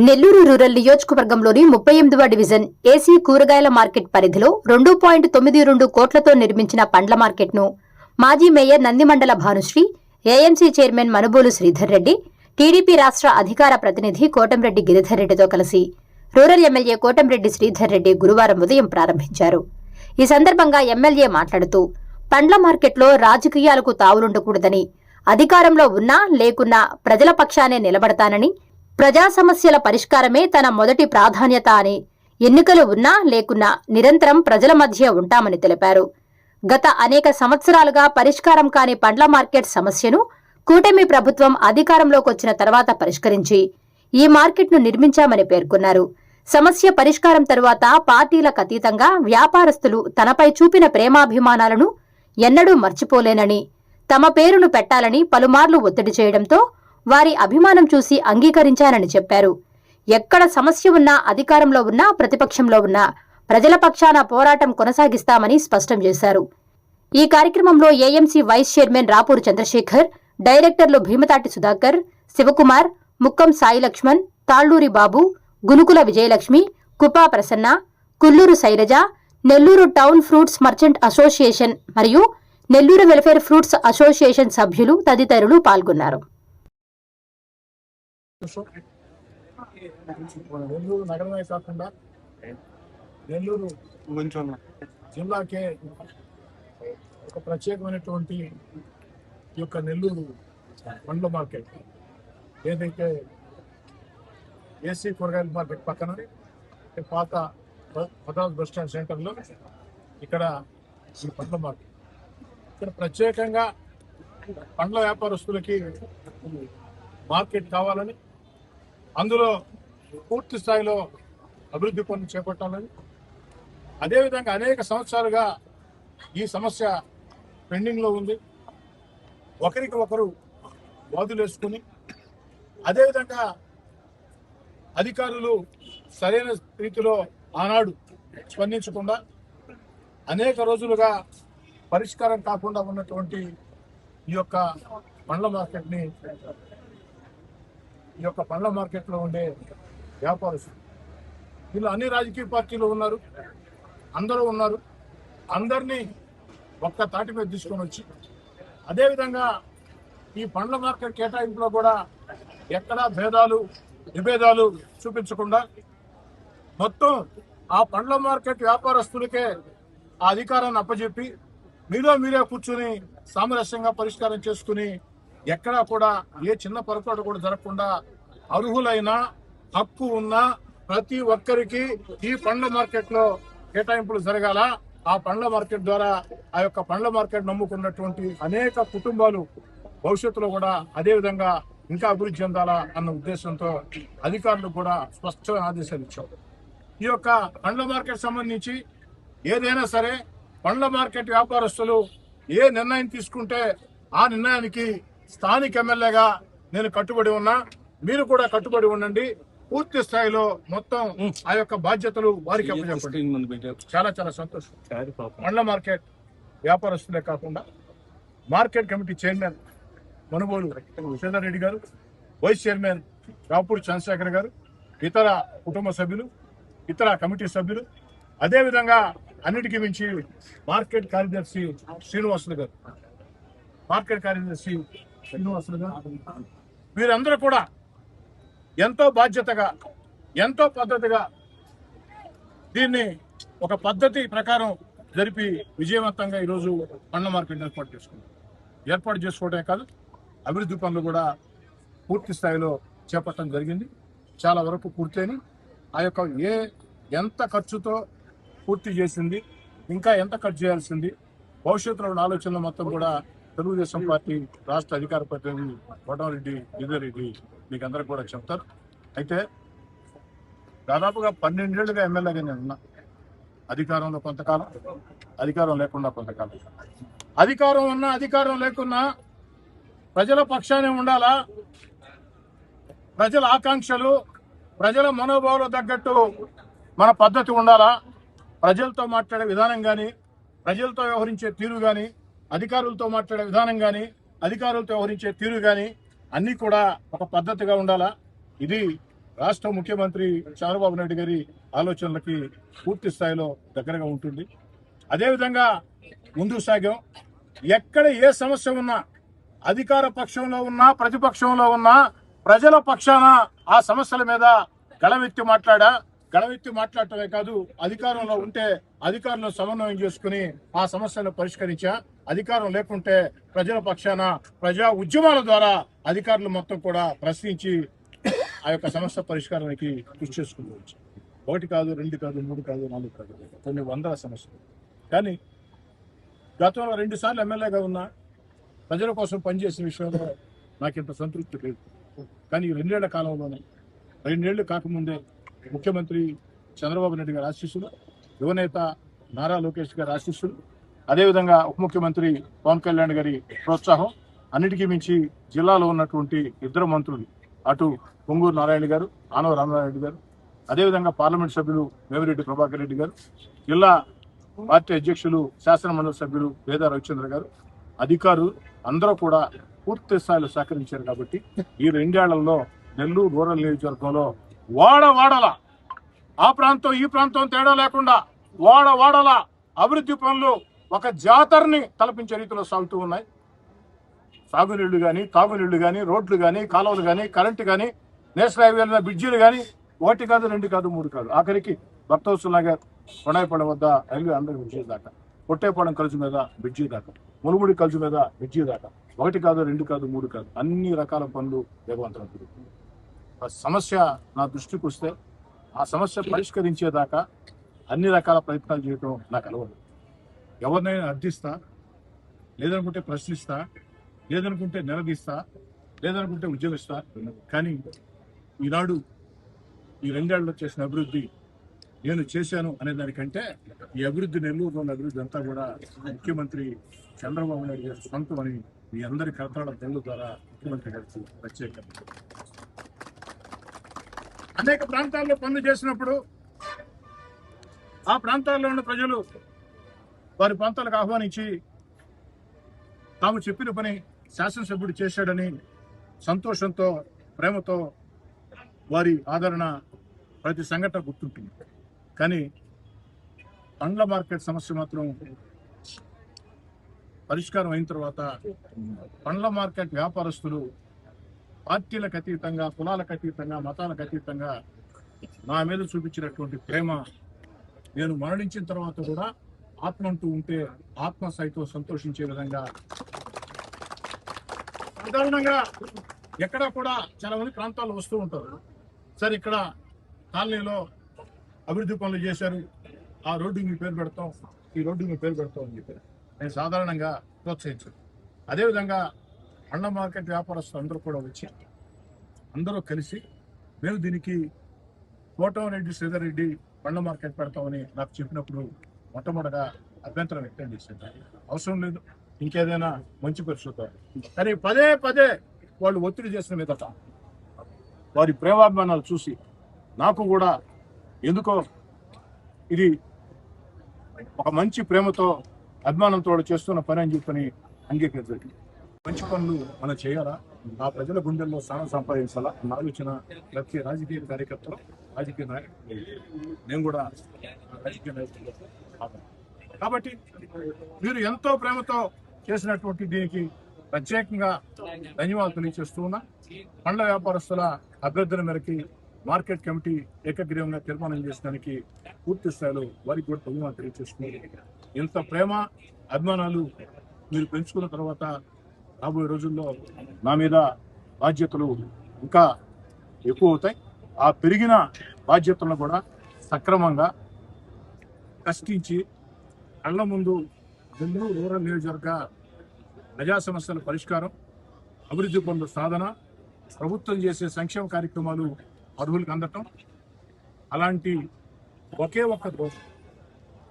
Nellore rural నియోజకవర్గంలోని 38వ division AC కూరగాయల market పరిధిలో 2.92 కోట్లతో నిర్మించిన పండ్ల మార్కెట్ను మాజీ mayor Nandimandala Bhanusri, AMC chairman Manubolu Sridhar Reddy, TDP రాష్ట్ర అధికార ప్రతినిధి కోటంరెడ్డి గిరిధర్ రెడ్డితో కలిసి రూరల్ ఎమ్మెల్యే కోటంరెడ్డి శ్రీధర్ రెడ్డి గురువారం ఉదయం ప్రారంభించారు. ఈ సందర్భంగా ఎమ్మెల్యే మాట్లాడుతూ పండ్ల మార్కెట్లో రాజకీయాలకు తావులుండకూడదని, అధికారంలో ఉన్నా లేకున్నా ప్రజల పక్షానే నిలబడతానని, ప్రజా సమస్యల పరిష్కారమే తన మొదటి ప్రాధాన్యత అని, ఎన్నికలు ఉన్నా లేకున్నా నిరంతరం ప్రజల మధ్య ఉంటామని తెలిపారు. గత అనేక సంవత్సరాలుగా పరిష్కారం కాని పండ్ల మార్కెట్ సమస్యను కూటమి ప్రభుత్వం అధికారంలోకి వచ్చిన తర్వాత పరిష్కరించి ఈ మార్కెట్ను నిర్మించామని పేర్కొన్నారు. సమస్య పరిష్కారం తరువాత పార్టీలకు అతీతంగా వ్యాపారస్తులు తనపై చూపిన ప్రేమాభిమానాలను ఎన్నడూ మర్చిపోలేనని, తమ పేరును పెట్టాలని పలుమార్లు ఒత్తిడి చేయడంతో వారి అభిమానం చూసి అంగీకరించానని చెప్పారు. ఎక్కడ సమస్య ఉన్నా, అధికారంలో ఉన్నా ప్రతిపక్షంలో ఉన్నా ప్రజల పక్షాన పోరాటం కొనసాగిస్తామని స్పష్టం చేశారు. ఈ కార్యక్రమంలో AMC vice chairman Rapuru Chandrasekhar, డైరెక్టర్లు Bhimatati Sudhakar, Sivakumar, Mukkam Sai Laxman, Talluri Babu, Gunukula Vijayalakshmi, Kupa Prasanna, Kulluru Sailaja, Nellore town fruits merchant association మరియు నెల్లూరు వెల్ఫేర్ ఫ్రూట్స్ అసోసియేషన్ సభ్యులు తదితరులు పాల్గొన్నారు. నెల్లూరు నగరమే కాకుండా నెల్లూరు జిల్లాకే ఒక ప్రత్యేకమైనటువంటి ఈ యొక్క నెల్లూరు పండ్ల మార్కెట్ ఏదైతే ఏసీ కూరగాయల మార్కెట్ పక్కన పాత మద్రాస్ బస్ స్టాండ్ సెంటర్లో ఇక్కడ ఈ పండ్ల మార్కెట్, ఇక్కడ ప్రత్యేకంగా పండ్ల వ్యాపారస్తులకి మార్కెట్ కావాలని, అందులో పూర్తి స్థాయిలో అభివృద్ధి పనులు చేపట్టాలని, అదేవిధంగా అనేక సంవత్సరాలుగా ఈ సమస్య పెండింగ్లో ఉంది. ఒకరికి ఒకరు వాదులేసుకుని, అదేవిధంగా అధికారులు సరైన రీతిలో ఆనాడు స్పందించకుండా అనేక రోజులుగా పరిష్కారం కాకుండా ఉన్నటువంటి ఈ యొక్క పండ్ల మార్కెట్ని, ఈ యొక్క పండ్ల మార్కెట్లో ఉండే వ్యాపారస్తులు వీళ్ళు అన్ని రాజకీయ పార్టీలు ఉన్నారు, అందరూ ఉన్నారు. అందరినీ ఒక్క తాటి మీద తీసుకొని వచ్చి, అదేవిధంగా ఈ పండ్ల మార్కెట్ కేటాయింపులో కూడా ఎక్కడా భేదాలు విభేదాలు చూపించకుండా మొత్తం ఆ పండ్ల మార్కెట్ వ్యాపారస్తులకే ఆ అధికారాన్ని అప్పచెప్పి మీరే కూర్చుని సామరస్యంగా పరిష్కారం చేసుకుని, ఎక్కడా కూడా ఏ చిన్న పొరపాటు కూడా జరగకుండా అర్హులైన హక్కు ఉన్న ప్రతి ఒక్కరికి ఈ పండ్ల మార్కెట్ లో కేటాయింపులు జరగాల. ఆ పండ్ల మార్కెట్ ద్వారా ఆ యొక్క పండ్ల మార్కెట్ నమ్ముకున్నటువంటి అనేక కుటుంబాలు భవిష్యత్తులో కూడా అదే విధంగా ఇంకా అభివృద్ధి చెందాలా అన్న ఉద్దేశంతో అధికారులు కూడా స్పష్టమైన ఆదేశాలు ఇచ్చాం. ఈ యొక్క పండ్ల మార్కెట్ సంబంధించి ఏదైనా సరే పండ్ల మార్కెట్ వ్యాపారస్తులు ఏ నిర్ణయం తీసుకుంటే ఆ నిర్ణయానికి స్థానిక ఎమ్మెల్యేగా నేను కట్టుబడి ఉన్నా, మీరు కూడా కట్టుబడి ఉండండి. పూర్తి స్థాయిలో మొత్తం ఆ యొక్క బాధ్యతలు వారికి అప్పచెప్పండి. చాలా చాలా సంతోషం. పండ్ల మార్కెట్ వ్యాపారస్తులే కాకుండా market committee chairman Manubolu Sridhar Reddy గారు, వైస్ చైర్మన్ రాపూరు చంద్రశేఖర్ గారు, ఇతర కుటుంబ సభ్యులు, ఇతర కమిటీ సభ్యులు, అదేవిధంగా అన్నిటికీ మించి మార్కెట్ కార్యదర్శి శ్రీనివాసులు గారు, వీరందరూ కూడా ఎంతో బాధ్యతగా, ఎంతో పద్ధతిగా దీన్ని ఒక పద్ధతి ప్రకారం జరిపి విజయవంతంగా ఈరోజు పండ్ల మార్కెట్ ఏర్పాటు చేసుకోవడమే కాదు, అభివృద్ధి పనులు కూడా పూర్తి స్థాయిలో చేపట్టడం జరిగింది. చాలా వరకు పూర్తయిన ఆ యొక్క ఎంత ఖర్చుతో పూర్తి చేసింది, ఇంకా ఎంత ఖర్చు చేయాల్సింది, భవిష్యత్తులో ఉన్న ఆలోచనలు మొత్తం కూడా తెలుగుదేశం పార్టీ రాష్ట్ర అధికార ప్రతినిధి కోటంరెడ్డి గిరిధర్ రెడ్డి మీకు అందరికి కూడా చెప్తారు. అయితే దాదాపుగా 12 ఏళ్లుగా ఎమ్మెల్యేగా నేను ఉన్నా. అధికారంలో కొంతకాలం, అధికారం లేకుండా కొంతకాలం. అధికారం ఉన్నా అధికారం లేకున్నా ప్రజల పక్షానే ఉండాలా, ప్రజల ఆకాంక్షలు, ప్రజల మనోభావాలు తగ్గట్టు మన పద్ధతి ఉండాలా. ప్రజలతో మాట్లాడే విధానం కానీ, ప్రజలతో వ్యవహరించే తీరు కానీ, అధికారులతో మాట్లాడే విధానం కానీ, అధికారులతో వ్యవహరించే తీరు కానీ అన్నీ కూడా ఒక పద్ధతిగా ఉండాలా. ఇది రాష్ట్ర ముఖ్యమంత్రి చంద్రబాబు నాయుడు గారి ఆలోచనలకి పూర్తి స్థాయిలో దగ్గరగా ఉంటుంది. అదేవిధంగా ముందుకు సాగాం. ఎక్కడ ఏ సమస్య ఉన్నా అధికార పక్షంలో ఉన్నా ప్రతిపక్షంలో ఉన్నా ప్రజల పక్షాన ఆ సమస్యల మీద గళమెత్తి మాట్లాడటమే కాదు, అధికారంలో ఉంటే అధికారులను సమన్వయం చేసుకుని ఆ సమస్యలను పరిష్కరించా. అధికారం లేకుంటే ప్రజల పక్షాన ప్రజా ఉద్యమాల ద్వారా అధికారులు మొత్తం కూడా ప్రశ్నించి ఆ యొక్క సమస్య పరిష్కారానికి కృషి చేసుకుంటూ ఒకటి కాదు, 2 కాదు, 3 కాదు, 4 కాదు, కొన్ని వందల సమస్యలు. కానీ గతంలో 2 సార్లు ఎమ్మెల్యేగా ఉన్నా ప్రజల కోసం పనిచేసిన విషయంలో నాకు ఇంత సంతృప్తి లేదు. కానీ 2 ఏళ్ల కాలంలోనే 2 ఏళ్లు కాకముందే ముఖ్యమంత్రి చంద్రబాబు నాయుడు గారి ఆశీస్సులు, యువనేత నారా లోకేష్ గారి ఆశీస్సులు, అదేవిధంగా ఉప ముఖ్యమంత్రి పవన్ కళ్యాణ్ గారి ప్రోత్సాహం, అన్నిటికీ మించి జిల్లాలో ఉన్నటువంటి 2 మంత్రులు, అటు పొంగూరు నారాయణ గారు, ఆనవ రామనారాయణ గారు, అదేవిధంగా పార్లమెంట్ సభ్యులు వేమిరెడ్డి ప్రభాకర్ రెడ్డి గారు, జిల్లా పార్టీ అధ్యక్షులు శాసనమండలి సభ్యులు వేదా రవిచంద్ర గారు, అధికారులు అందరూ కూడా పూర్తి స్థాయిలో సహకరించారు. కాబట్టి ఈ 2 ఏళ్లలో నెల్లూరు రూరల్ నియోజకవర్గంలో వాడవాడల ఆ ప్రాంతం ఈ ప్రాంతం తేడా లేకుండా వాడవాడల అభివృద్ధి పనులు ఒక జాతరని తలపించే రీతిలో సాగుతూ ఉన్నాయి. సాగునీళ్లు కానీ, తాగునీళ్లు కానీ, రోడ్లు కానీ, కాలువలు కానీ, కరెంటు కానీ, నేషనల్ హైవేల బ్రిడ్జీలు కానీ 1 కాదు, 2 కాదు, 3 కాదు, ఆఖరికి భక్తవత్సల నగర్ కొండాయిపాలెం వద్ద రైల్వే అందరి బ్రిడ్జి దాకా, కొట్టేపాలెం కలుసు మీద బ్రిడ్జి దాకా, మునుగుడి కలుసు మీద బ్రిడ్జి దాకా 1 కాదు, 2 కాదు, 3 కాదు, అన్ని రకాల పనులు వేగవంతం జరుగుతుంది. సమస్య నా దృష్టికి వస్తే ఆ సమస్య పరిష్కరించేదాకా అన్ని రకాల ప్రయత్నాలు చేయడం నాకు అలవాటు. ఎవరినైనా అర్థిస్తా, లేదనుకుంటే ప్రశ్నిస్తా, లేదనుకుంటే నిలదీస్తా, లేదనుకుంటే ఉద్యమిస్తా. కానీ ఈనాడు ఈ 2 ఏళ్లలో చేసిన అభివృద్ధి నేను చేశాను అనే దానికంటే ఈ అభివృద్ధి, నెల్లూరులో ఉన్న అభివృద్ధి అంతా కూడా ముఖ్యమంత్రి చంద్రబాబు నాయుడు గారి సొంతం అని మీ అందరి కరతాళ దండ్ల ద్వారా ముఖ్యమంత్రి గారికి ప్రత్యేకంగా అనేక ప్రాంతాల్లో పనులు చేసినప్పుడు ఆ ప్రాంతాల్లో ఉన్న ప్రజలు వారి ప్రాంతాలకు ఆహ్వానించి తాము చెప్పిన పని శాసనసభ్యుడు చేశాడని సంతోషంతో, ప్రేమతో వారి ఆదరణ ప్రతి సంఘటన గుర్తుంటుంది. కానీ పండ్ల మార్కెట్ సమస్య మాత్రం పరిష్కారం అయిన తర్వాత పండ్ల మార్కెట్ వ్యాపారస్తులు పార్టీలకు అతీతంగా, కులాలకు అతీతంగా, మతాలకు అతీతంగా నా మీద చూపించినటువంటి ప్రేమ, నేను మరణించిన తర్వాత కూడా ఆత్మ అంటూ ఉంటే ఆత్మ సైతం సంతోషించే విధంగా, సాధారణంగా ఎక్కడ కూడా చాలా మంది ప్రాంతాల్లో వస్తూ ఉంటారు. సరే, ఇక్కడ కాలనీలో అభివృద్ధి పనులు చేశారు, ఆ రోడ్డు మీ పేరు పెడతాం, ఈ రోడ్డు మీ పేరు పెడతాం అని చెప్పారు. నేను సాధారణంగా ప్రోత్సహించాను. అదేవిధంగా పండ్ల మార్కెట్ వ్యాపారస్తులు అందరూ కూడా వచ్చి అందరూ కలిసి మేము దీనికి కోటమిరెడ్డి శ్రీధర్ రెడ్డి పండ్ల మార్కెట్ పెడతామని నాకు చెప్పినప్పుడు మొట్టమొదటిగా అభ్యంతరం వ్యక్తం చేశాను. అవసరం లేదు, ఇంకేదైనా మంచి పరిస్థితి. కానీ పదే పదే వాళ్ళు ఒత్తిడి చేసిన మీదట వారి ప్రేమాభిమానాలు చూసి నాకు కూడా ఎందుకో ఇది ఒక మంచి ప్రేమతో, అభిమానంతో చేస్తున్న పని అని చెప్పని అంగీకరించారు. మంచి పనులు మనం చేయాలా, ఆ ప్రజల గుండెల్లో స్థానం సంపాదించాలా అన్న ఆలోచన ప్రతి రాజకీయ కార్యకర్తలు, రాజకీయ నాయకులు, నేను కూడా రాజకీయ నాయకులు. కాబట్టి మీరు ఎంతో ప్రేమతో చేసినటువంటి దీనికి ప్రత్యేకంగా ధన్యవాదాలు తెలియజేస్తూ ఉన్నా. పండ్ల వ్యాపారస్తుల అభ్యర్థన మేరకి మార్కెట్ కమిటీ ఏకగ్రీవంగా తీర్మానం చేసడానికి పూర్తి స్థాయిలో వారికి కూడా ధన్యవాదాలు తెలియజేస్తున్నారు. ఇంత ప్రేమ, అభిమానాలు మీరు పెంచుకున్న తర్వాత రాబోయే రోజుల్లో నా మీద బాధ్యతలు ఇంకా ఎక్కువ అవుతాయి. ఆ పెరిగిన బాధ్యతలను కూడా సక్రమంగా కష్టించి కళ్ళ ముందు నెల్లూరు రూరల్ నియోజకవర్గ ప్రజా సమస్యల పరిష్కారం, అభివృద్ధి పనుల సాధన, ప్రభుత్వం చేసే సంక్షేమ కార్యక్రమాలు అర్హులకు అందటం, అలాంటి ఒకే ఒక్క దోషం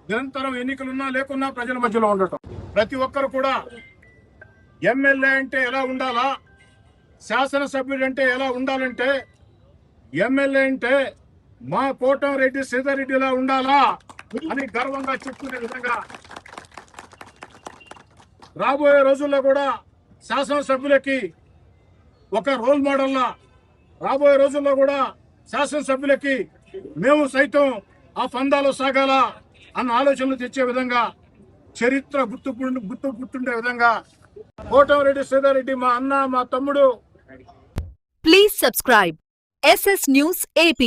నిరంతరం ఎన్నికలున్నా లేకున్నా ప్రజల మధ్యలో ఉండటం. ప్రతి ఒక్కరు కూడా ఎమ్మెల్యే అంటే ఎలా ఉండాలా, శాసనసభ్యుడు అంటే ఎలా ఉండాలంటే, ఎమ్మెల్యే అంటే మా కోటమిరెడ్డి శ్రీధర్ రెడ్డి ఎలా ఉండాలా అని గర్వంగా చెప్పుకునే విధంగా రాబోయే రోజుల్లో కూడా శాసనసభ్యులకి ఒక రోల్ మోడల్లా, రాబోయే రోజుల్లో కూడా శాసనసభ్యులకి మేము సైతం ఆ ఫందాలో సాగాల అన్న ఆలోచనలు తెచ్చే విధంగా చరిత్ర గుర్తుండే విధంగా కోటమిరెడ్డి శ్రీధర్రెడ్డి మా అన్న మా తమ్ముడు. Please subscribe SS News AP.